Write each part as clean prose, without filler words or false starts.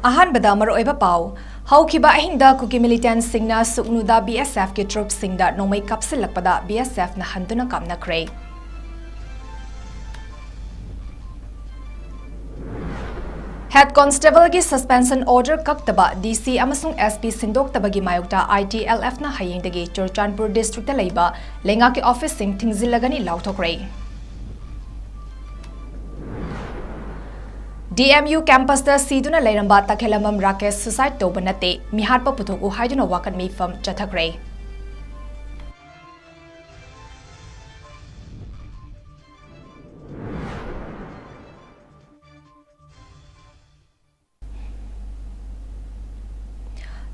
ꯑꯍꯥꯟꯕꯗ ꯃꯔꯨꯑꯣꯏꯕ ꯄꯥꯎ ꯍꯧꯈꯤꯕ ꯑꯍꯤꯡꯗ ꯀꯨꯀꯤ ꯃꯤꯂꯤꯇꯦꯟꯠꯁꯤꯡꯅ ꯁꯨꯛꯅꯨꯗ BSFꯒꯤ ꯇ꯭ꯔꯨꯞꯁꯤꯡꯗ ꯅꯣꯡꯃꯩ ꯀꯥꯞꯁꯤꯜꯂꯛꯄꯗ BSFꯅ ꯍꯟꯗꯨꯅ ꯀꯥꯞꯅꯈ꯭ꯔꯦ꯫ ꯍꯦꯗ ꯀꯣꯟꯁꯇꯦꯕꯜꯒꯤ ꯁꯁꯄꯦꯟꯁꯟ ꯑꯣꯔꯗꯔ ꯀꯛꯇꯕ DC ꯑꯃꯁꯨꯡ SP ꯁꯤꯟꯗꯣꯛꯇꯕꯒꯤ ꯃꯥꯌꯣꯛꯇ ITLFꯅ ꯍꯌꯦꯡꯗꯒꯤ ꯆꯨꯔꯆꯥꯟꯄꯨꯔ ꯗꯤꯁꯇ꯭ꯔꯤꯛꯇ ꯂꯩꯕ ꯂꯩꯉꯥꯛꯀꯤ ꯑꯣꯐꯤꯁꯁꯤꯡ ꯊꯤꯡꯖꯤꯜꯂꯒꯅꯤ ꯂꯥꯎꯊꯣꯛꯈ꯭ꯔꯦ꯫ DMU campusda siduna leiramba ꯇꯈꯦꯜꯂꯝꯕꯝ Rakesh suicide tauba nate mihatpa puthoku haiduna wakat mifam chathakre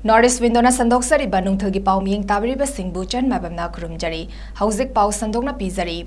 Norris Windona Sandoksari Banungthagi Pau Miyeng Tabiriba Singbu Chan Mabamna Kurumjari Hauzik Pau Sandokna Pizari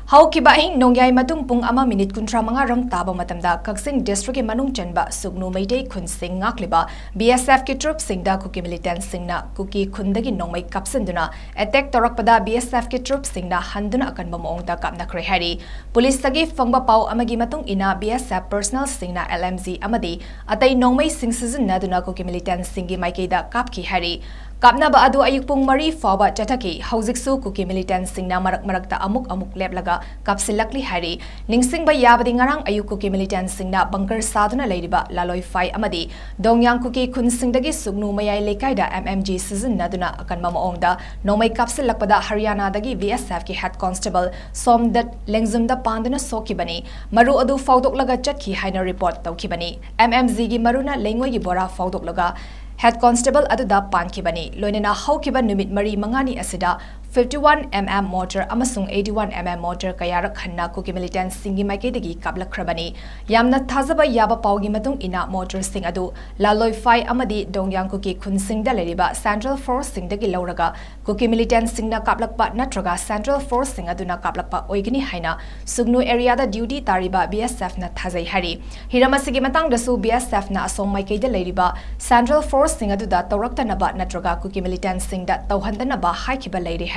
Haukiba ahing nongyai matung pung ama minute kuntra manga ram taba matamda 𝐶𝐄𝐰 district ke manung chanba sugnu maitei khun sing ngakliba BSF ke troop singda kuki militant singna kuki khundagi nongmai kapsenduna attack torakpada BSF ke troop singna handuna akanba maongda kapna khre hari police sagi fangba pau amagi matung ina BSF personal singna LMZ amadi atai nongmai sing season naduna kuki militant singi maikeida kapki hari Kapnaba adu ayuk pung mari fawa chathaki hauziksu kuki militant singna marak-marakta amuk leplaga kapsilakli hari ningsingba yabadi ngarang ayuk kuki militant singna bunker saduna leiriba laloi fai amadi dongyang kuki khun singdagi sugnu mayai lekaida MMG season naduna akanma maongda nomai kapsilakpada Haryana dagi BSF ki head constable Somdat Lengzumda panduna sokibani maru adu fawdoklaga chatki haina report tawkibani MMG gi maruna lengoi gi bora fawdoklaga Head Constable aduda pankibani loinena haukiba numit mari mangani asida 51mm mortar amasung 81mm mortar kayara khanna kuki militant singi maikeidagi kablakhrabani yamna thazaba yaba paugi matung ina mortar sing adu laloi fai amadi dongyang kuki khunsingda leriba Central Force singdagi lauraga kuki militant singna kablakpa natraga Central Force sing aduna kablakpa oigini haina sugnu area da duty tariba BSF na thazai hari hiramasigi matang dasu BSF na asom maikeida leriba Central Force sing aduda tawraktanaba natraga kuki militant singda tawhandanaba haikiba leiri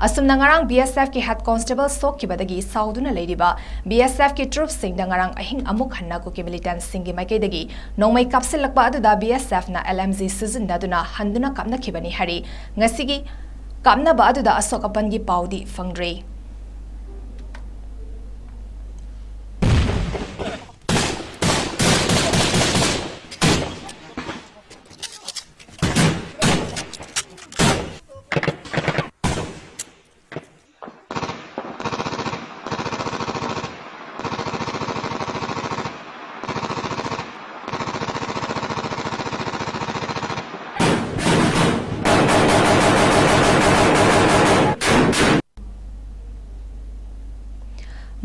Asum nangarang BSF ki head constable sok ki badagi sauduna leiriba BSF ki troops sing nangarang ahing amuk hanna ko ki militant singi maikeidagi nongmai kapsilakba aduda BSF na LMZ season naduna handuna kapna khibani hari ngasigi kapna ba aduda asok apan gi paudi fangre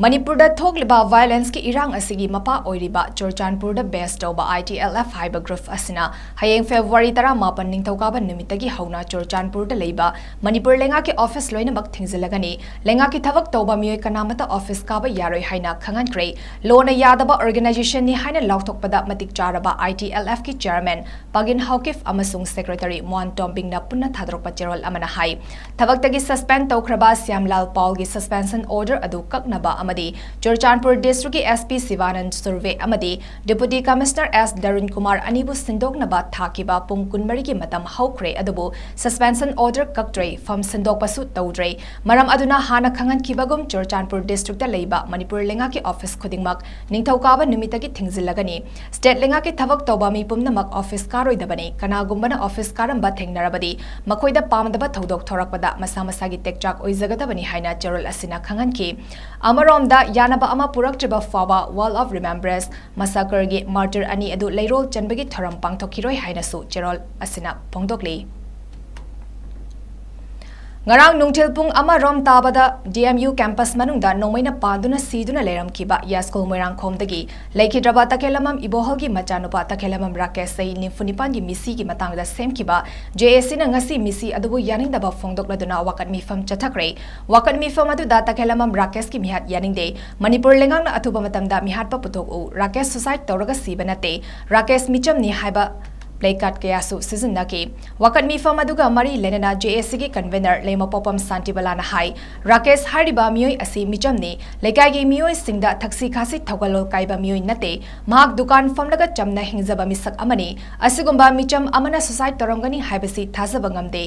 Manipur da thokliba violence ki irang asigi mapa oiriba Churchanpur da best toba ITLF haiba group asina hayeng February 18 ningthokaba numitagi hauna Churchanpur da leiba Manipur lenga ki office loina bak thingzilagani lenga ki thavak toba mioi kanamata office kaba yaroi haina khangan krei lona yadaba organization ni haina lauthokpada matik charaba ITLF ki chairman Pagin Haukif amasung secretary Moan Tombing na punna thadrokpa cherol amana hai thavak tagi suspend tokraba Syamlal Paul gi suspension order adu kaknaba amadi Churchanpur district ki SP Sivanand survey amadi deputy commissioner S Darun Kumar anibu sindoknaba thakiba pung kunmari ki matam haukre adubu suspension order kaktre from sindok pasu tawdre maram aduna hana khangan kibagum Churchanpur district da leiba Manipur lenga ki office khudingmak ningthokaba numitagi thingzilagani state lenga ki thavak toba mi pumnamak office karoidabani kanagumbana office karamba thengnarabadi makoida pamdaba thodok thorakpada masa masagi tekchak oizagadabani haina cherol asina khangan ki amarom da yanaba ama puraktriba fawa wall of remembrance massacre gi martyr ani adu leirol chanbagi thoram pangthokiroi haina su cherol asina phongdokli Ngarang nungthil pung ama rom tabada DMU campus manungda nomaina panduna siduna leram kiba yaskol moirang khomdagi leikidraba takhelamam iboholgi machanupa takhelamam rakesh sei nimfunipan gi misi gi matangda semkiba JAC na ngasi misi adubu yaningdaba phongdokladuna wakat mifam chathakre wakat mifam adu da takhelamam rakesh ki mihat yaningde Manipur lengang na athuba matamda mihatpa puthok u rakesh suicide tawraga sibanate rakesh micham ni haiba placard kayasu sizinaki wakat mifam aduga mari lenana JAC gi convener lema popam santibalana hai Rakesh hariba mioi asi michamni lekai gi mioi singda thaksi khasi thogalol kaiba mioi nate mahak dukan famlaga chamna hingzaba misak amani asigumba micham amana society torongani haibasi thazaba ngamde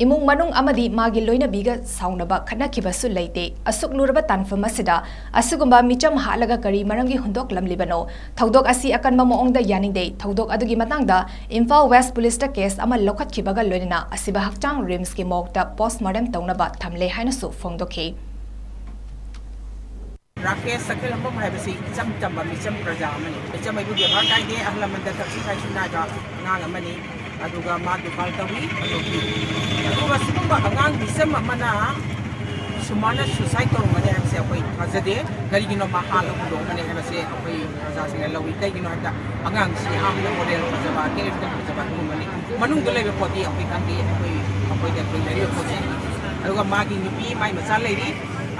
imung manung amadi magi loina biga saunaba khana kibasu leite asuk luraba tanfam asida asigumba micham halaga kari marangi hundok lamlibano thodok asi akanma moongda yaningde thodok adugi matangda Imphal West Police ta case ama lokhat kibaga loinina asiba hakchang rims ki mokta postmortem taunaba thamle haina su phongdokhi Rakesh sakil hambam haibasi cham chamba micham praja amani micham ai buge bha kai de ahlamanda taksi khai suna ga ngang amani aduga ma dukal tawi aduga sumba angang micham amana sumana suicide tor mane habse apoi khajade gari gino ma hala do mane habse apoi praja sing lawi kai gino hada angang si amna model prajaba character prajaba mane manung dole be poti apoi kan de apoi de apoi de poti aduga ma gi nipi mai macha leiri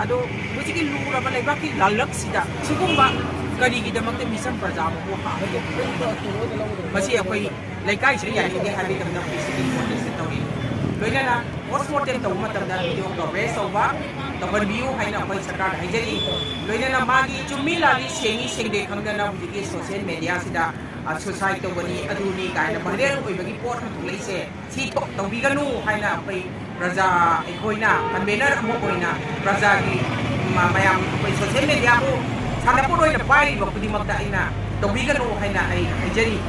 ado mujiki lura ba leba ki lalak sida sigumba kari gi damakte misam praja mo ha masi apoi laikai sri ya ge habi kam na physical protest tawi loina postmortem taw matamda video ko raise over tabar view haina apoi sarkar haijari loina magi chumila li sengi sengde khangdana mujiki social media sida society bani aduni kaina barel oi bagi pot leise si tok tawbiganu haina apoi praja ekoina convener mo koina praja gi mayam apoi social media ko sana po roina pai lo pudi magda ina tawbiganu haina ai haijari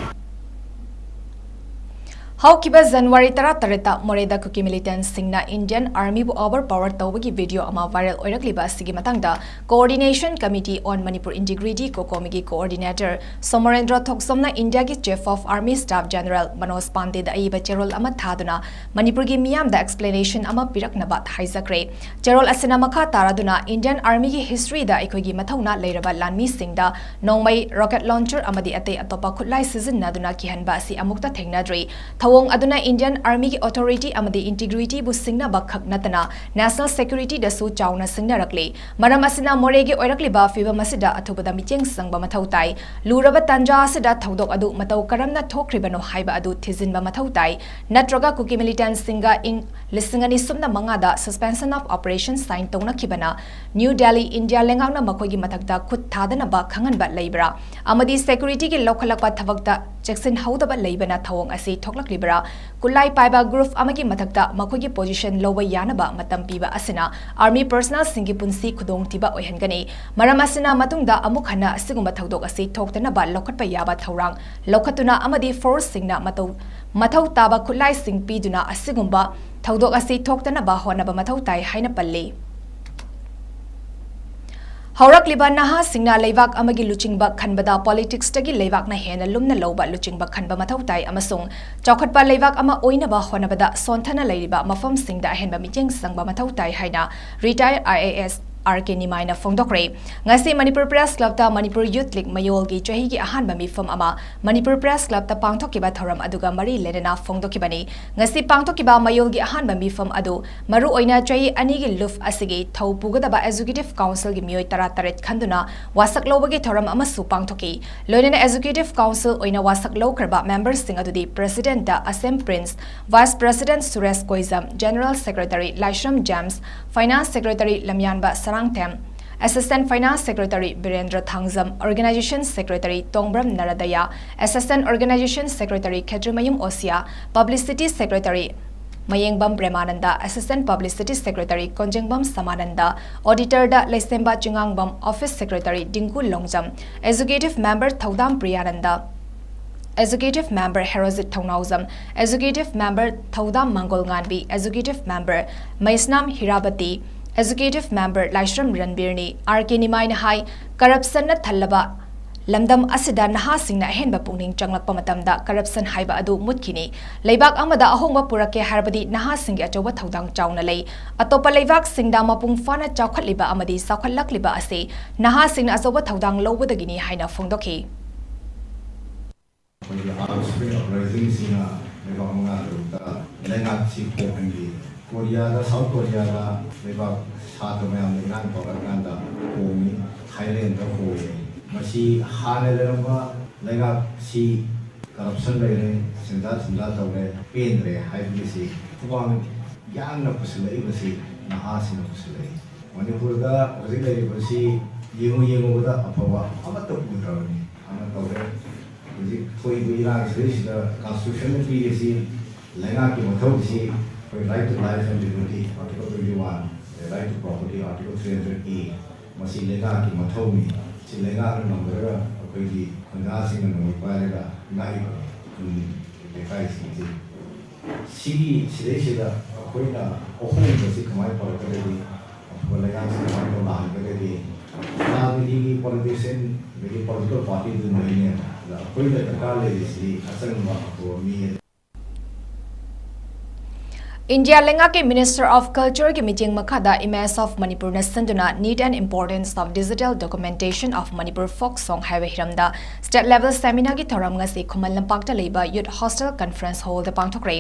Haukiba January 13 Moreda Kuki militants singna Indian Army bu overpower tawbagi video ama viral oirakliba sigi matangda Coordination Committee on Manipur Integrity Kokomigi Coordinator Somarendra Thoksomna India gi Chief of Army Staff General Manoj Pandey da aiba cherol ama thaduna Manipur gi miyam da explanation ama piraknaba thaijakre cherol asina makha taraduna Indian Army gi history da ekhoi mathauna leiraba lanmi singda nongmai rocket launcher amadi ate atopa khutlai season naduna kihanba asi amukta thengnadri Thawong aduna Indian Army ki authority amadi integrity bu singna bakhak natana national security da su chauna singna rakle maram asina moregi oirakli ba fiba masida athubada micheng sangba mathau tai luraba tanja asida thodok adu matau karamna thokribano haiba adu thizin ba mathau tai natroga kuki militant singa ing lisingani sumna mangada suspension of operation sign tongna khibana New Delhi India lengangna makhogi mathakta khut thadana ba khangan ba leibra amadi security ki lokhalakpa thabakta Jackson haudaba leibana thawong asi thoklakli Kulai Paiba Group amagi mathakta makhogi position loba yanaba matam piba asina Army personnel singi punsi khudong tiba oihangani maram asina matungda amuk hana asigumba thodok asi thoktana ba lokhatpa yaba thorang lokhatuna amadi force singna mathau taba kulai sing piduna asigumba thodok asi thoktana ba honaba mathau tai haina palle Haurak liba naha singna leivak amagi luchingba khanbada politics tagi leivak na hena lumna loba luchingba khanba mathau tai amasung chawkhatpa leivak ama oinaba honabada sonthana leiriba mafam singda ahenba micheng sangba mathau tai haina retired IAS RK Nimaina Fongdokre ngasi Manipur Press Club ta Manipur Youth League Mayol gi chahi gi ahanba mifam ama Manipur Press Club ta pangthokiba thoram aduga mari lenena Fongdokibani ngasi pangthokiba Mayol gi ahanba mifam adu maru oina chahi ani gi luf asigi thau pugadaba executive council gi mioi 13 khanduna wasak lobagi thoram ama su pangthoki loinena executive council oina wasak lokrba members sing adudi president da Assam Prince vice president Suresh Koizam general secretary Laishram James finance secretary Lamyanba Sarangtem, Assistant Finance Secretary Birendra Thangzam, Organization Secretary Tongbram Naradaya, Assistant Organization Secretary Kedrimayum Osia, Publicity Secretary Mayengbam Premananda, Assistant Publicity Secretary Konjengbam Samananda, Auditor da Lesemba Chingangbam, Office Secretary Dinku Longjam, Executive Member Thaudam Priyananda, Executive Member Herozit Thongnauzam, Executive Member Thaudam Mangol Nganbi, Executive Member Maisnam Hirabati, Executive Member Laishram Ranbirni, RK Nimaina Hai, Corruption na Thalaba, Lamdam Asida Naha Singna Henba Pungning Changlakpa Matamda, Corruption Haiba Adu Mutkini, Leibak Amada Ahongba Purake Harbadi Naha Singa Choba Thaudang Chauna Lay, Atopa Leivak Singda Mapung Fana Chawkhatliba Amadi Saukhalakliba Ase, Naha Singna Azoba Thaudang Loba the Guinea Haina Fongdoki. Korea, South Korea, Leba, South America, Propaganda, Thailand, Masi, Hanelema, Lega, Si, corruption लेने सेंधा सेंधा तौरे पेंद्रे हाइब्रिसी कुबांग यांग न पुसले बसी नहासी न पुसले मणिपुर दा हजिक लेरी बसी येंगो दा अफवा अमत पुद्रावनी अमत तौरे हजिक कोई बिरा सिरिस दा कॉन्स्टिट्यूशन पीसी लेंगा की मथौसी कोई right to life and liberty article 21 right to property article 300 मसी लेंगा की मथौनी सी लेंगा नंबर कोई खंगासिंग नंबर पारेगा नाई लेखाई सी सिगी सिरेसिदा कोईना ओहम बसी कमाई पड़करेदी बोलेगा से कमाई तो लाहकरेदी नागरी पॉलिटिशियन मेरी पॉलिटिकल पार्टी दिन महीने कोई तक ले सी असल में को मी India lenga ke Minister of Culture ke meeting makhada Image of Manipur na sanduna need and importance of digital documentation of Manipur folk song highway hiramda state level seminar ki thoram nga se khumal lampak ta leiba youth hostel conference hall da pangthokre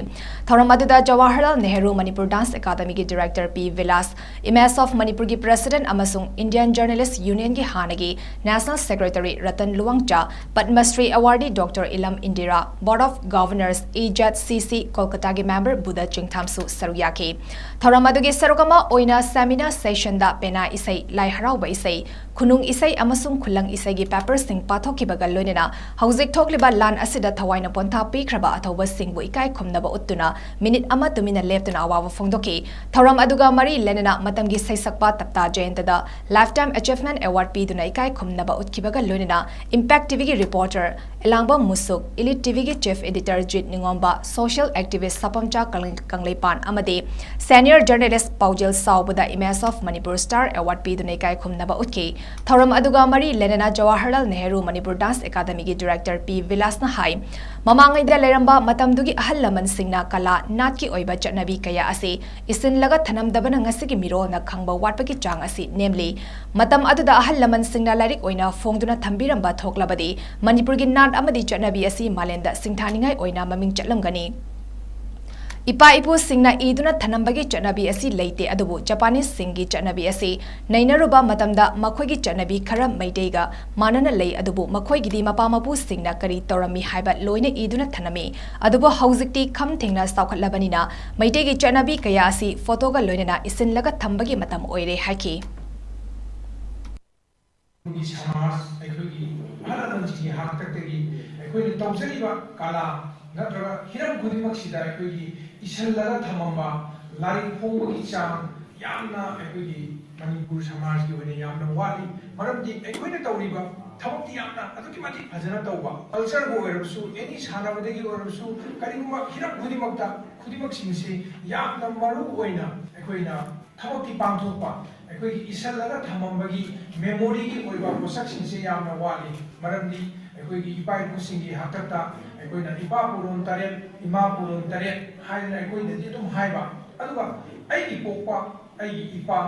thoram aduda Jawaharlal Nehru Manipur Dance Academy ki director P Vilas Image of Manipur ki president amasung Indian Journalist Union ki hanagi national secretary Ratan Luwangcha Padma Shri awardee Dr Ilam Indira Board of Governors 𝐍𝐶𝐰𝐬 Kolkata ki member Buddha Chingtham Saruyaki. Thoramadu gi sarukama oina seminar session da pena isai lai harauba isai khunung isai amasung khulang isai gi paper sing pathoki bagal loinena hauzik thokliba lan asida thawaina pontha pikraba athoba singbu ikai khumnaba uttuna minute ama tumina leptuna awawa phongdoki thoram aduga mari lenena matamgi saisakpa tapta jayanta da lifetime achievement award piduna ikai khumnaba utkibaga loinena impact tv gi reporter elangba musuk elite tv gi chief editor Jit Ningomba social activist sapamcha kangleipan amade senior journalist Paujel Saubada Image of Manipur Star award piduna ikai khumnaba utki thoram aduga mari lenena Jawaharlal Nehru Manipur Dance Academy ki director P Vilas na hai mamangai da leramba matamdugi ahal laman singna kala nat ki oiba chatnabi kaya ase isin laga thanam dabana ngasi ki miro na khangba watpa ki chang ase namely matam aduda ahal laman singna larik oina phongduna thambiramba thoklabadi Manipur gi nat amadi chatnabi ase malenda singthaningai oina maming chatlamgani Ipa ipu singna iduna thanambagi chanabi asi leite adubu Japanese singi chanabi asi nainaruba matamda makhoi gi chanabi khara maiteiga manana lei adubu makhoi gidi mapa mapu singna kari torami haiba loine iduna thanami adubu hauzikti kham thengna saukhatlabanina maitei gi chanabi kaya asi photo ga loinena isin laga thambagi matam oire haki समाज अखोगी हरदंजी हाकतगी अखोई तौजरीबा काला नत्रगा Hiram खुदिमक्सिदा अखोगी इशल्लगा थमंबा लारिक फोंबगी चांग यामना अखोगी मणिपुर समाज की वने यामना वाली मरमदी अखोइना तौरीबा थमक्ति यामना अदुकी माति फजना तौबा culture गो ओरबसु any सानाबदगी ओरबसु करिगुमा Hiram खुदिमक्सिंगसे यामना मरु ओइना अखोइना थमक्ति पांगथोकपा अखोई इशल्लगा थमंबगी memory की ओइबा पोसक्सिंगसे यामना वाली मरमदी अखोई इपा इपुसिंगी हाकता अखोइना इपा पुरोन तरेट इमा पुरोन तरेट हाइना अखोइना दि तुम हाइबा अदुगा अई पोकपा अई इपा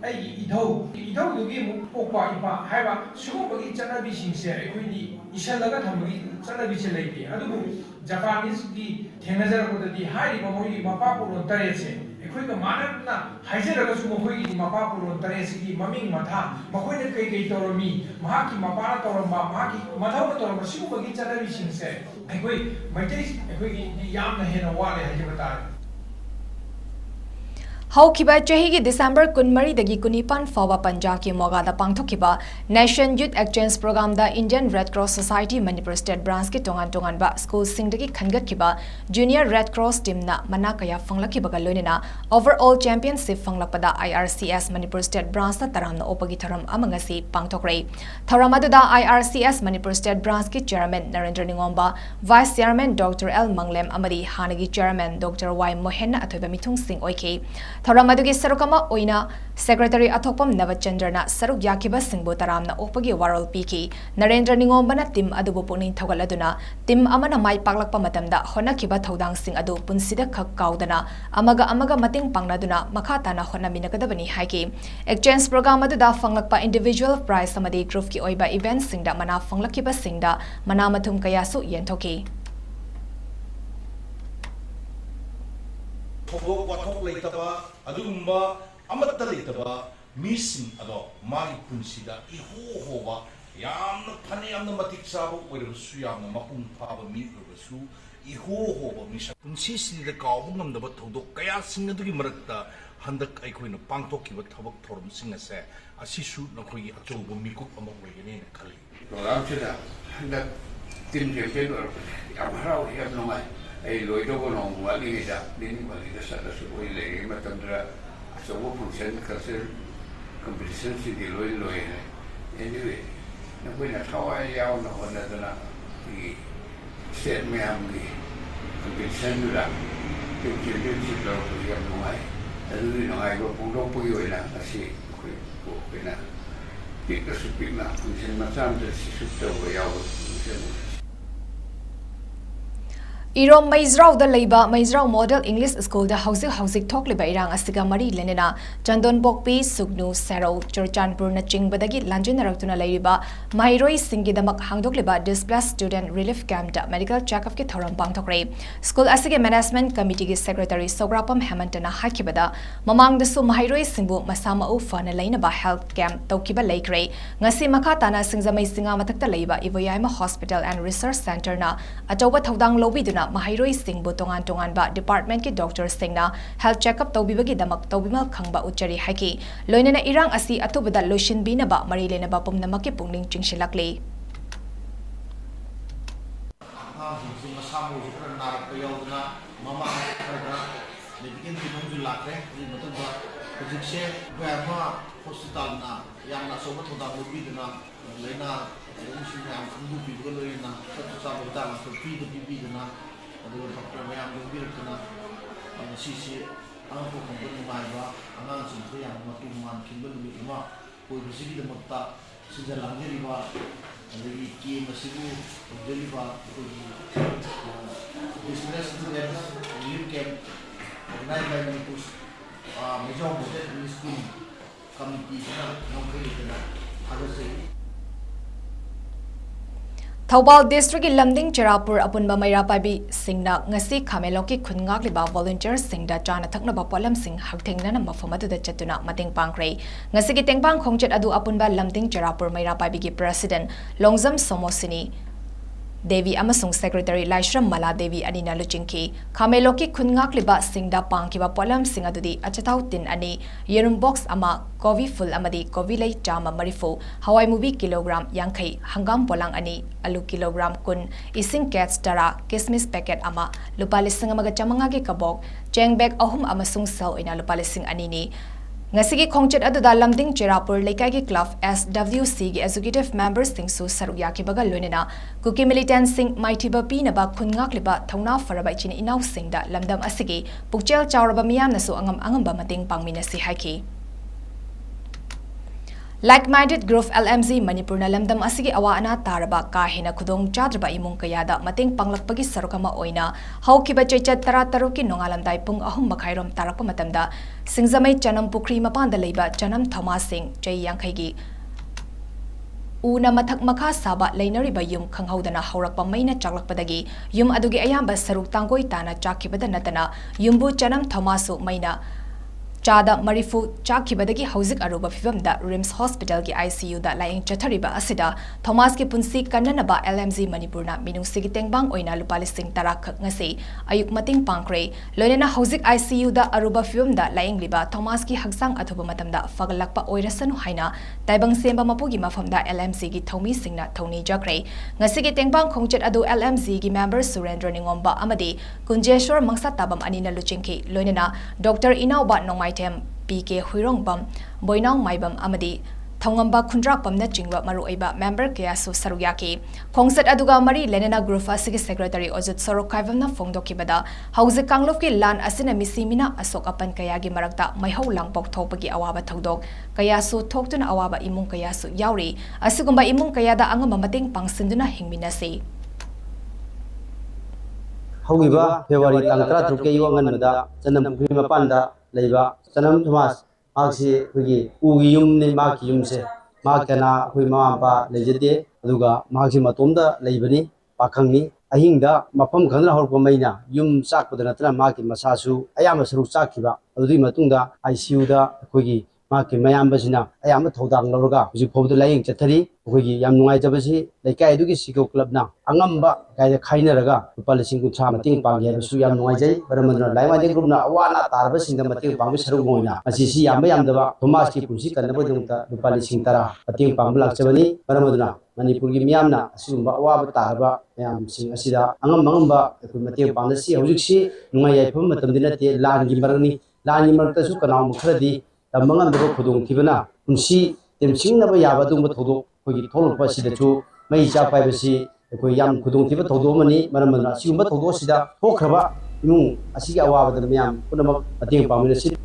अई इधौदुगी मु पोकपा इपा हाइबा सुगुबगी चनाबिसिंगसे अखोइनी इशल्लगा थमबगी चनाबिसे लेते अदुबु जापानीज की थेंगजरबदि हाइरिबा मोइगी मपा पुरोन तरेटसे अखोइगा मानना हाइजरगसु मोखोइगी मपा पुरोन तरेटसिगी ममिंग मथा मखोइना कई तौरमी महाकी मपाना तौरम्बा महाकी मथौना तौरम्बा सिगुबगी चनाबिसिंगसे अखोइ मैतै अखोइगी यामना हेना वाले हाइजबता Haukiba chahi December kunmari dagi kunipan fawa Punjab ki mogada pangthokiba Nation Youth Exchange Program da Indian Red Cross Society Manipur State Branch ki tongan ba school sing dagi khangatkiba Junior Red Cross team na manakaya fanglakiba galonina overall championship fanglakpada IRCS Manipur State Branch na taramna opagi tharam amangasi pangthokre tharamadu da IRCS Manipur State Branch ki chairman Narendra Ningomba Vice Chairman Dr L Manglem amadi hanagi chairman Dr Y Mohenna athoiba mithung sing oike Thoramadagi Sarukama Oina, Secretary Athopam Navachandrana, Saruk Yakiba Singbo Taramna Opagi Warol Piki, Narendra Ningombana Tim Adubu Puning Togaladuna, Tim Amana Mai Paglakpa Matamda, Honakiba Todang Sing Adu, Punsida Kaudana, Amaga Mating Pangnaduna, Makatana Hona Minakadabani Haiki, Exchange Program Aduda Fanglakpa Individual Prize Samadi Grufki Oiba Event Singda Mana Fanglakiba Singda, Manamatum Kayasu Yentoki. Wathok leitaba adugumba amatta leitaba ꯃꯤꯁꯤꯡ ꯑꯗꯣ ꯃꯥꯒꯤ ꯄꯨꯟꯁꯤꯗ ꯏꯍꯣ ꯍꯣꯕ ꯌꯥꯝꯅ ꯐꯅ ꯌꯥꯝꯅ ꯃꯇꯤꯛ ꯆꯥꯕ ꯑꯣꯏꯔꯕꯁꯨ ꯌꯥꯝꯅ ꯃꯄꯨꯡ ꯐꯥꯕ ꯃꯤ ꯑꯣꯏꯔꯕꯁꯨ ꯏꯍꯣ ꯍꯣꯕ ꯃꯤꯁꯛ ꯄꯨꯟꯁꯤꯁꯤꯗ ꯀꯥꯎꯕ ꯉꯝꯗꯕ ꯊꯧꯗꯣꯛ ꯀꯌꯥꯁꯤꯡ ꯑꯗꯨꯒꯤ ꯃꯔꯛꯇ ꯍꯟꯗꯛ ꯑꯩꯈꯣꯏꯅ ꯄꯥꯡꯊꯣꯛꯈꯤꯕ ꯊꯕꯛ ꯊꯧꯔꯝꯁꯤꯡ ꯑꯁꯦ ꯑꯁꯤꯁꯨ ꯅꯈꯣꯏꯒꯤ ꯑꯆꯧꯕ ꯃꯤꯀꯨꯞ ꯑꯃ ꯑꯣꯏꯒꯅꯤꯅ ꯈꯜꯂꯤ ꯄ꯭ꯔꯣꯒ꯭ꯔꯥꯝꯁꯤꯗ ꯍꯟꯗꯛ ꯇꯤꯝ ꯆꯦꯝꯄꯤꯌꯟ ꯑꯣꯏꯔꯛꯄꯁꯦ ꯌꯥꯝ ꯍꯔꯥꯎꯏ ꯌꯥꯝ ꯅꯨꯡꯉꯥꯏ ꯑꯩ ꯂꯣꯏꯗꯧꯕ ꯅꯣꯡꯃ ꯋꯥꯠꯂꯤꯉꯩꯗ ꯅꯤꯅꯤ ꯋꯥꯠꯂꯤꯉꯩꯗ ꯆꯠꯂꯁꯨ ꯑꯩ ꯂꯩꯔꯤꯉꯩ ꯃꯇꯝꯗ ꯑꯆꯧꯕ ꯐꯪꯁꯟ ꯀꯜꯆꯔꯦꯜ ꯀꯝꯄꯤꯇꯤꯁꯟꯁꯤꯡꯗꯤ ꯂꯣꯏ ꯂꯣꯏꯔꯦ ꯑꯦꯅꯤꯋꯦ ꯅꯈꯣꯏꯅ ꯊꯋꯥꯏ ꯌꯥꯎꯅ ꯍꯣꯠꯅꯗꯅ ꯑꯩꯈꯣꯏꯒꯤ ꯁ꯭ꯇꯦꯠ ꯃꯌꯥꯝꯒꯤ ꯀꯝꯄꯤꯇꯤꯁꯟꯗꯨꯗ ꯇꯤꯝ ꯆꯦꯝꯄꯤꯌꯟꯁꯤꯞ ꯂꯧꯔꯛꯄꯁꯤ ꯌꯥꯝ ꯅꯨꯡꯉꯥꯏ ꯑꯗꯨꯒꯤ ꯅꯨꯡꯉꯥꯏꯕ ꯐꯣꯡꯗꯣꯛꯄꯒꯤ ꯑꯣꯏꯅ ꯉꯁꯤ ꯑꯩꯈꯣꯏꯅ ꯄꯤꯛꯅꯁꯨ ꯄꯤꯛꯅ ꯐꯪꯁꯟ ꯃꯆꯥ ꯑꯃꯗ ꯁꯤꯁꯨ ꯇꯧꯕ ꯌꯥꯎꯕ function Irom Maizrao the Labor, Maizrao Model English School, the Housic Tokliba Irang Asiga Mari Lenina, Jandon Bokpi, Sugnu, Sero, Churchanpur Naching Badagi, Lanjin Raktuna Laiba, Mairoi Singidamak Hangdokliba, Displaced Student Relief Camp, Medical Check of Kithoram Bangtokre, School Asiga Management Committee Secretary Sograpam Hamantana Hakibada, Mamang the Sum Mairoi Simbu, Masama Ufana Lainaba Health Camp, Tokiba Lake Ngasi Makatana Singzamay Singa Matakta Laiba, Ivoyama Hospital and Research Center na, Atoba Todang Lobiduna. Mahairoi Singbu tongan ba department ki doctor singna health checkup tawbibagi damak tawbimal khangba uchari haiki loinena irang asi atubada lotion bina ba marilena ba pumnamaki pungning chingshilakle Aduh, dokter yang lebih kena sisi anak pokoknya maiba, anak sendiri yang mati mungkin lebih lama. Kau bersih di mata sejalannya riba, lagi kiri masih bu riba, business itu kan relief camp, organize by MANIPUR, major model English school committee sana, nampak itu na, ada sih. Thawbal District Lamding Cherapur Apunba Maira Pabi Singna Ngasi Khameloki Khungak Liba volunteers Singda Chana Thakna ba Polam Sing Hakthengna na mafamatu da chatuna mating pangkrei Ngasi ki tengpang khongchet adu Apunba Lamding Cherapur Maira Pabi ki President Longzam Somosini Devi amasung Secretary Laishram Mala Devi Anina Luchinki Khameloki Khungak Liba Singda Pangkiba Polam Sing adudi achatau tin ani yerum box ama Kovi full amadi Kovi lay chama marifu Hawai mubi kilogram yangkai hangam polang ani alu kilogram kun ising cats tara kismis packet ama lupa lising amaga chamanga ki kabok cheng bag ahum amasung sel ina lupa lising ani ni Ngasigi khongchet aduda Lamding Cherapur Lekai ki club SWC ki executive members sing su saruya ki bagal loinena kuki militant sing maitiba pi na ba khungak liba thongna faraba chin inaw sing da lamdam asigi pukchel chawraba miyam na su angam ba mating pangmina si haiki Like-minded group LMZ Manipur na lamdam asigi awa ana taraba kahina khudong chadraba imung kayada mating panglakpagi sarukama oina haukiba chechat tarataruki nongalamdai pung ahum makhairom tarakpa matamda singzamai chanam pukri mapanda leiba chanam Thomas Singh chai yangkhaigi Una mathak makha saba lainariba yum khanghaudana haurakpa maina chaklakpadagi yum adugi ayamba saruk tangkoi tana chakhibada natana yumbu chanam Thomasu maina Chada Marifu Chakibadagi Housic Aruba Fivamda Rims Hospital ki ICU da Laing Chathariba Asida Thomas ki Punsi Kananaba LMZ Manipurna Minung Sigiteng Bang Oina Lupalising Tarak Ngasi Ayuk Mating Pangkre Loinena Housic ICU da Aruba Fivamda Laing Liba Thomas ki Hagsang Athuba Matamda Fagalakpa Oirasanu Haina Taibang Semba Mapugi Mafamda LMZ ki Thomi Singna Thoni Jakre Ngasi ki Tengbang Khongchet Adu LMZ ki member Surendra Ningomba Amadi Kunjeshwar Mangsa Tabam Anina Luchinki Loinena Dr. Inauba Nongmai PK Huirongbam, Boinang MAIBAM Amadi, Thongamba Kundrak Pam na Chingwa Maruiba, member Kayasu Saruyaki, Kongset Aduga Mari Lenina Grufa Sigi Secretary Ojut Sorokaivam na Fongdokibada, Hause Kanglovki Lan Asina Misimina Asok Apan Kayagi Marakta, Maiho Lang Pok Topagi Awaba Togdog, Kayasu Toktun Awaba Imung Kayasu Yauri, Asugumba Imung Kayada Angamating Pangsinduna Hingminasi. However, February Tangtra Truke Yonganada, Sanam Prima Panda, Leva, Sanam Thomas, Maxi, Uyum, Makiumse, Makana, Huimamba, Legende, Aduga, Maxima Tonda, Lebani, Pakangni, Ahinda, Mapam Kandra Horpomena, Yum Sak with the Natra Maki Masasu, Ayamasru Sakiba, Udi Matunda, ICU da, Kugi, माकी मयाम्बसिना अयाम थौदांग लौरगा हुजिक फोबद लायिंग चथरी अखोगी याम नुंगाइजबसि लैकाय दुगी सिको क्लबना अंगम्बा गायदा खाइनरगा रुपा लिसिंग कुंथ्रा मतिंग पांगे हबसु याम नुंगाइजै बरमदना लाइमाइदिंग ग्रुपना अवाना तारबसिंग मतिंग पांगे सरुक मोइना असिसि यामबा यामदबा थोमास की पुंसी कन्नबदुंता रुपा लिसिंग 10 मतिंग पांग लाक्चबनी बरमदना मणिपुर की मियामना असिगुंबा अवाबा तारबा याम सिंग असिदा अंगम्बा अखोई मतिंग पांगसी हौजिकसि नुंगाइ याइफम मतमदि नते लानगी मरगनी लानगी मरगतसु कनाव खरदी तमंगंदबा खुदोंग थिबना पुंसी तेमसिंगनबा याबा दुंबा थोदो अखोगी थोलपा सिदचु मई चापाइबसि अखोई याम खुदोंग थिबा थोदोमनी मरमदना सिगुंबा थोदोसिदा थोखरबा इमुंग असिगी अवाबदा मियाम पुनमक मतिंग पांगमिनसि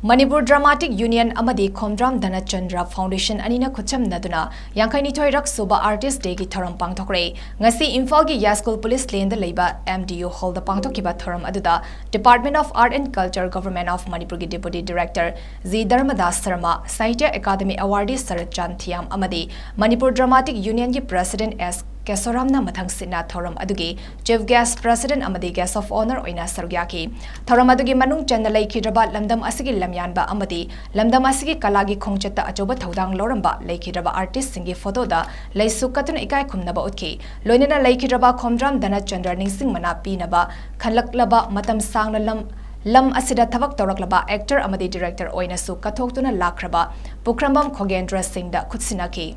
Manipur Dramatic Union amadi Khomdram Dhanachandra Foundation anina khucham naduna Yankaini Thoi Rak Suba Artist Day ki thoram pangthokre ngasi Imphal gi Yaskul Police Lane da leiba MDU Hall da pangthokiba thoram aduda Department of Art and Culture Government of Manipur gi Deputy Director _Dharmadas Sarma Sahitya Academy Awardee Sarat Chan Thiam amadi Manipur Dramatic Union gi President 𝐿 mathang sina thoram adugi Chief Guest President amadi Guest of Honor oina sarugyaki thoram adugi manung channa leikhidaba lamdam asigi lamyanba amadi lamdam asigi kalagi khongchata achoba thodang loramba leikhidaba artist singi photo da leisu katun ikai khumnaba utki loinena leikhidaba Khomdram Dhanachandra ningsing mana pinaba khanlaklaba matam sangna lam asida thabak toraklaba actor amadi director oina su kathoktuna lakraba Pukrambam Khogendra Singh da khutsinaki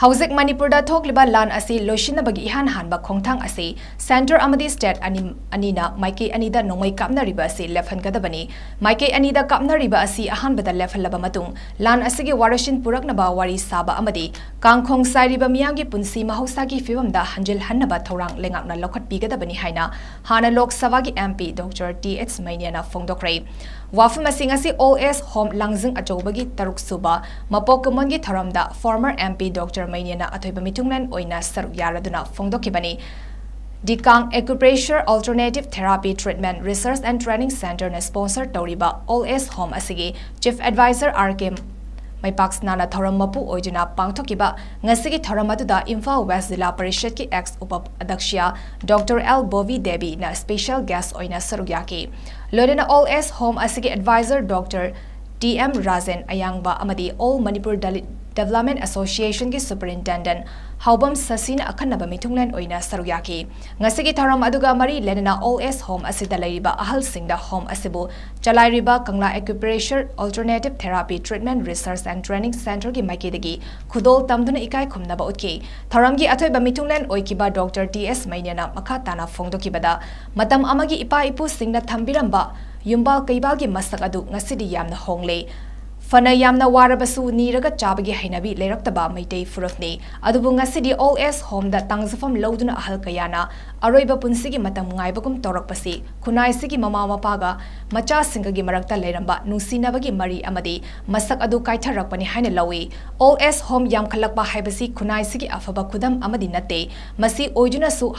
Hauzik Manipur da thokliba lan asi loishinabagi ihan hanba khongthang asi center amadi state anina maike anida nongmai kapna riba asi lefhan kadabani maike anida kapna riba asi ahan bada lefhan laba matung lan asigi warashin purakna ba wari saba amadi kangkhong sai riba miyangi punsi mahausa gi fibam da hanjil hannaba thorang lengakna lokhat pigadabani haina hana lok sawa gi MP Dr. 𝐷𝐿 na phongdokre Wafum asingasi OS Home Langjing Achobagi Taruk Suba Mapokumongi Tharamda former MP Dr. 𝐁𝐫𝐸 Athoiba mitunglan oina saruk yaraduna phongdokibani Dikang Acupressure Alternative Therapy Treatment Research and Training Center na sponsor Toriba OS Home asigi Chief Advisor RK Maipak Nana Thoram Mapu Oijuna Pangthokiba ngasigi thoram aduda Imphal West Zilla Parishad ki ex Upap Adakshya Dr. 𝐿 Devi na special guest oina sarugyaki Lorena OS Home asigi advisor Dr. DM Razen Ayangba amadi All Manipur Development Association ki superintendent Haubam Sasina akhanaba mitunglan oina sarugyaki ngasigi thoram aduga mari lenena OS Home asida leiriba ahal singda home asibu chalairiba Kangla Acupressure Alternative Therapy Treatment Research and Training Center ki maikidagi khudol tamduna ikai khumnaba utki thoram gi athoiba mitunglan oikiba Dr. 𝐷𝐿 na makhatana phongdokibada matam amagi ipa ipu singna thambiramba yumbal kaibal gi masak adu ngasidi yamna hongle Fana yamna warabasu niraga chabagi hainabi leiraktaba maitei furafni adubu ngasidi OS Home da tangzafam loduna ahal kayana aroiba punsigi matam ngaibagum torakpasi khunaisigi mama mapaga macha singagi marakta leiramba nungsinabagi mari amadi masak adu kaitharakpani haina lawi OS Home yam khalakba haibasi khunaisigi afaba khudam amadi nate masi oijuna su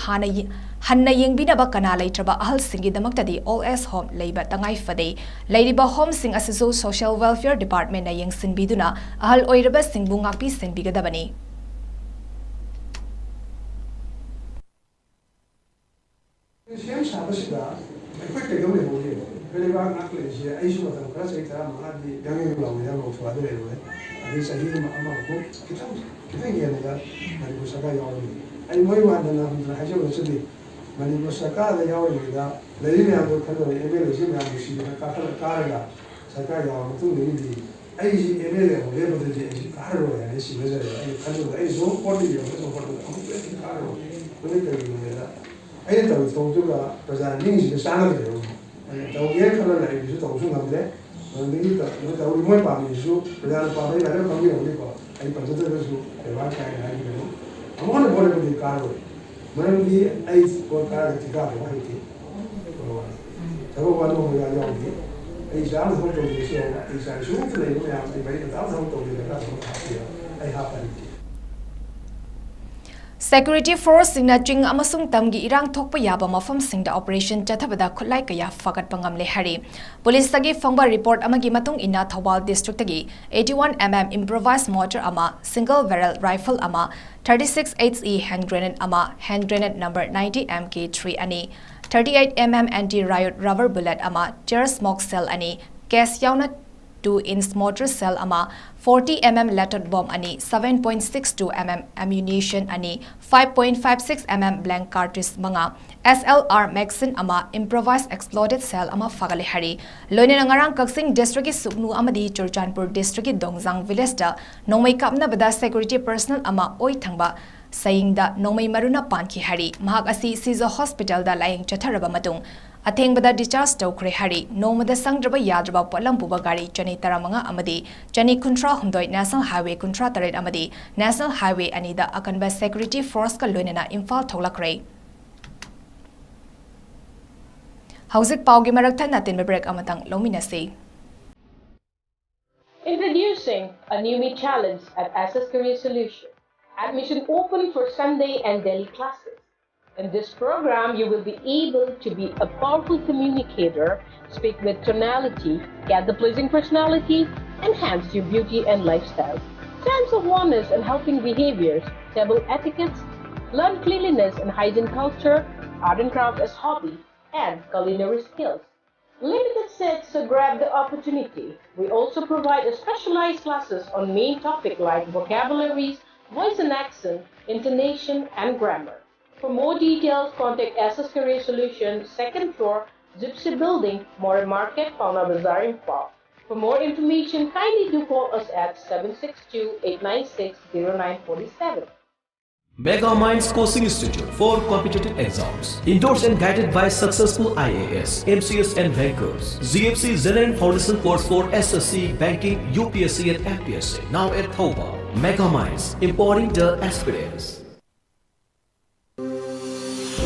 hanna yengbinaba kana leitraba ahal singi damaktadi OS Home leiba tangai fade leiriba home sing asisu Social Welfare Department na yengsin biduna ahal oiraba singbu ngakpi senbigadabani Siyam sabasida akwai ta gawe hore bele ba nakle shi ai shi wata kara sai ta ma di dangi ba wa ya ko fa da rewe ai sai ma amma ko kitan ya da mari ko saka ya wani ai mai wa da na mun haje wa sudi mari ko saka da ya wani da lari ne ko kada ya bele shi ma shi da ka kala ga saka ya mutum ne di ai shi emele ko le ba da ji karo ya shi ne da ai kada ai so ko di ya so ko da ko karo ko ne da ne ai da to to ga presenting shi da sanar da yau to ya kala da shi to su nan da ni da da wuri mai ba ni su da ba mai da ka mi ne ko ai pa da da su da ba ka ai ne amma ne bole da karo mai ni ai ko ka da ti ga ba ki to ba no ya ya ni ai ja da to da shi ai ja su ne ne ya ai bai da da to da ka so ai ha pa Security Force singna ching amasung tamgi irang thokpa yaba mafam singda operation chathabada khulai kaya fagat pangamle hari police tagi fangba report amagi matung ina Thawal district tagi 81mm improvised mortar ama single barrel rifle ama 36 HE hand grenade ama hand grenade number 90 MK3 ani 38mm anti-riot rubber bullet ama, tear smoke cell ani, 𝐋𝐢𝐯𝐬 2-inch mortar cell ama, 40mm letter bomb ani, 7.62mm ammunition ani, 5.56mm blank cartridge mga, SLR magazine ama, improvised exploded cell ama fagali hari. Loine nangarang Kaksing district Suknu amadi Churchanpur district Dongzang village da nongmay kapna bada security personnel ama oi thangba saying da nongmay maruna panki hari. Mahak asi Sizo hospital da laying chatharaba matung. Atheng bada discharge tokre hari. Nomada sangdraba yadraba polam puba gari chani taramanga amadi chani kuntra humdoi National Highway kuntra taret amadi National Highway anida akanba security force ka loinena Imphal tholakre. Hauzik paugi maraktan natin break amatang lominasi. Introducing a new meet challenge at SS Career Solution. Admission open for Sunday and daily classes. In this program, you will be able to be a powerful communicator, speak with tonality, get the pleasing personality, enhance your beauty and lifestyle, sense of oneness and helping behaviors, table etiquettes, learn cleanliness and hygiene culture, art and craft as hobby, and culinary skills. Limited seats, so grab the opportunity. We also provide specialized classes on main topics like vocabularies, voice and accent, intonation, and grammar. For more details, contact SS Career Solution, 2nd floor, Gypsy Building, More Market, Pauna Bazaar, Imphal. For more information, kindly do call us at 762-896-0947. Mega Minds Coaching Institute for competitive exams. Endorsed and guided by successful IAS, MCS and bankers. ZFC Zen Foundation course for SSC, Banking, UPSC and FPSC. Now at Thoba. Mega Minds, empowering the aspirants.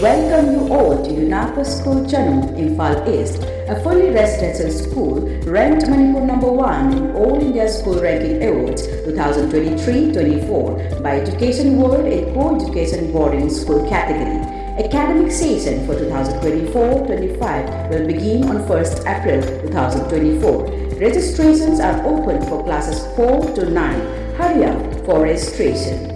Welcome you all to Unapa School Channel, Imphal East, a fully residential school ranked Manipur #1 in All India School Ranking Awards 2023-24 by Education World in Co-Education Boarding School category. Academic session for 2024-25 will begin on 1st April 2024. Registrations are open for classes 4 to 9. Hurry up for registration.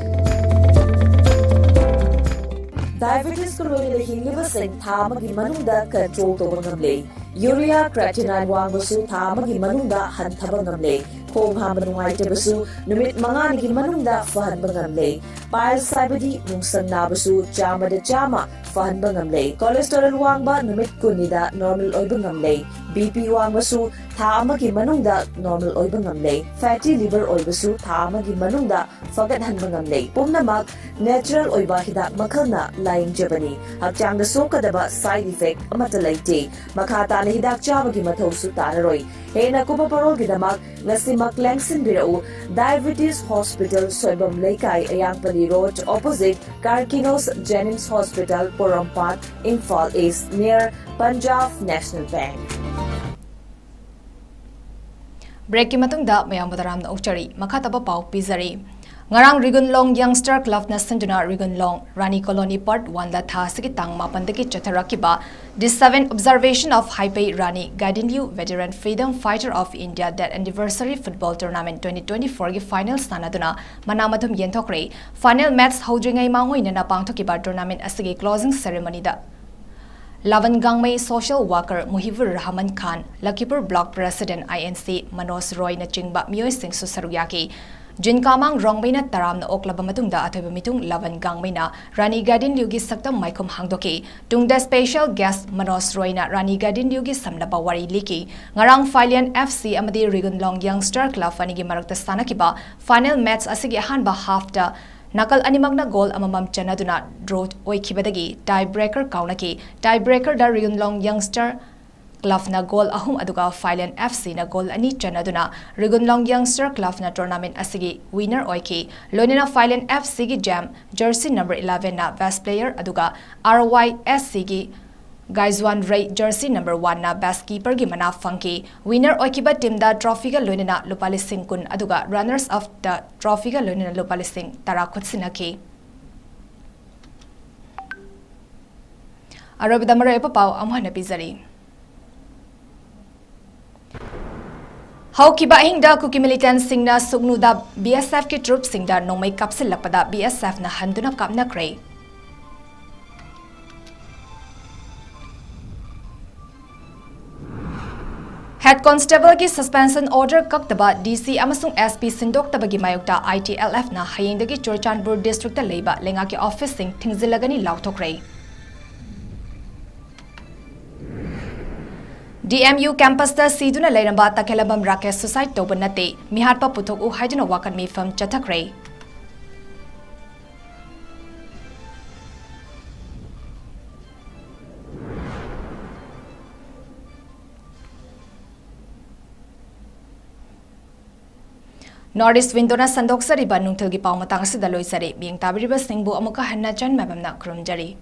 Diabetes ko rin hinglibasing tamagi manungda control to bangamle. Urea creatinine wangbasu tamagi manungda hantabang ngamle. Kung hamanungay tabasu numit mga naging manungda fahan bangamle. Pile sabadi nungsang nabasu jama da jama fahan bangamle. Cholesterol wangba numit kunida normal oy bangamle. BP wangbasu tamagi manungda normal oy bangamle. Fatty liver oy basu tamagi manungda fagadhan bangamle. Pumnamag natural oy ba hidak makalna laying Jabani. Hakjang da sokadaba side effect amata makata na hidak jabagi matausu tararoy. Hena kupaparol gidamag ngasi maklengsin birau Diabetes Hospital Soibam Laikai Ayangpani Road opposite Karkinos Jennings Hospital Porompat, Imphal East near Punjab National Bank. Break matungda mayang bataram na ukchari makataba pau pizari. Ngarang Rigunlong Youngster Club na sanduna Rigunlong Rani Colony Part 1 la tha sikitang mapandaki chatharakiba this 7th observation of Haipei Rani 𝐿𝐸 Veteran Freedom Fighter of India Dead Anniversary Football Tournament 2024 gi final sanaduna manamathum yenthokre final match hodringai mangoina na pangthokiba tournament asigi closing ceremony da Lavan Gangmei Social Worker Muhibur Rahman Khan Lakipur Block President INC Manos Roy na chingba miyoi sing susaruyaki 𝐁𝐫𝐰𝐬 ꯔꯣꯡꯕꯩꯅ ꯇꯔꯥꯝꯅ ꯑꯣꯛꯂꯕ ꯃꯇꯨꯡꯗ ꯑꯊꯣꯏꯕ ꯃꯤꯇꯨꯡ ꯂꯕꯟ ꯒꯥꯡꯃꯩꯅ ꯔꯥꯅꯤ ꯒꯥꯏꯗꯤꯟꯂꯤꯎꯒꯤ ꯁꯛꯇꯝ ꯃꯥꯏꯈꯨꯝ ꯍꯥꯡꯗꯣꯛꯈꯤ ꯇꯨꯡꯗ special guest Manoj ꯔꯣꯏꯅ Rani ꯒꯥꯏꯗꯤꯟꯂꯤꯎꯒꯤ ꯁꯝꯂꯕ ꯋꯥꯔꯤ ꯂꯤꯈꯤ ꯉꯔꯥꯡ ꯐꯥꯏꯂꯤꯌꯟ FC ꯑꯃꯗꯤ ꯔꯤꯒꯨꯟꯂꯣꯡ ꯌꯪꯁꯇꯔ club ꯑꯅꯤꯒꯤ ꯃꯔꯛꯇ ꯁꯥꯟꯅꯈꯤꯕ ꯐꯥꯏꯅꯦꯜ ꯃꯦꯠꯆ ꯑꯁꯤꯒꯤ ꯑꯍꯥꯟꯕ ꯍꯥꯐꯇ ꯅꯥꯀꯜ ꯑꯅꯤꯃꯛꯅ ꯒꯣꯜ ꯑꯃꯃꯝ ꯆꯟꯅꯗꯨꯅ ꯗ꯭ꯔꯣ ꯑꯣꯏꯈꯤꯕꯗꯒꯤ ꯇꯥꯏ ꯕ꯭ꯔꯦꯀꯔ ꯀꯥꯎꯅꯈꯤ ꯇꯥꯏ ꯕ꯭ꯔꯦꯀꯔꯗ ꯔꯤꯒꯨꯟꯂꯣꯡ ꯌꯪꯁꯇꯔ Clubna goal ahum aduga Failen FC na goal ani chanaduna Rigunlong Youngster Clubna tournament asigi winner oiki Lonina Failen FC gi jam jersey number 11 na best player aduga RYSC gi Gaizwan Ray jersey number 1 na best keeper gi mana funky winner oikiba team da trophy ga lonina lupali sing kun aduga runners of the trophy ga lonina lupali sing tara khutsinaki Arabida mara epapau amhana pizari Haukiba hingda kuki militant singna sugnuda BSF ki troop singda nongmai kapsil lapada BSF na handuna kapna kray Head Constable ki suspension order kaktaba DC amasung SP sindoktabagi mayokta ITLF na hayengdagi Churachandpur district ta leiba lenga ki office sing thingzilagani lauthokre. DMU campus ta siduna leiramba takhelabam Rakesh suicide toba nate mihatpa puthok u haiduna wakan mi fam chathakre. Northeast Windona Sandoksariba Nungthilgi Pau Matang Sida Loisari, being Tabiriba Singbu Amuka Hanna Jan Mabamna Krumjari.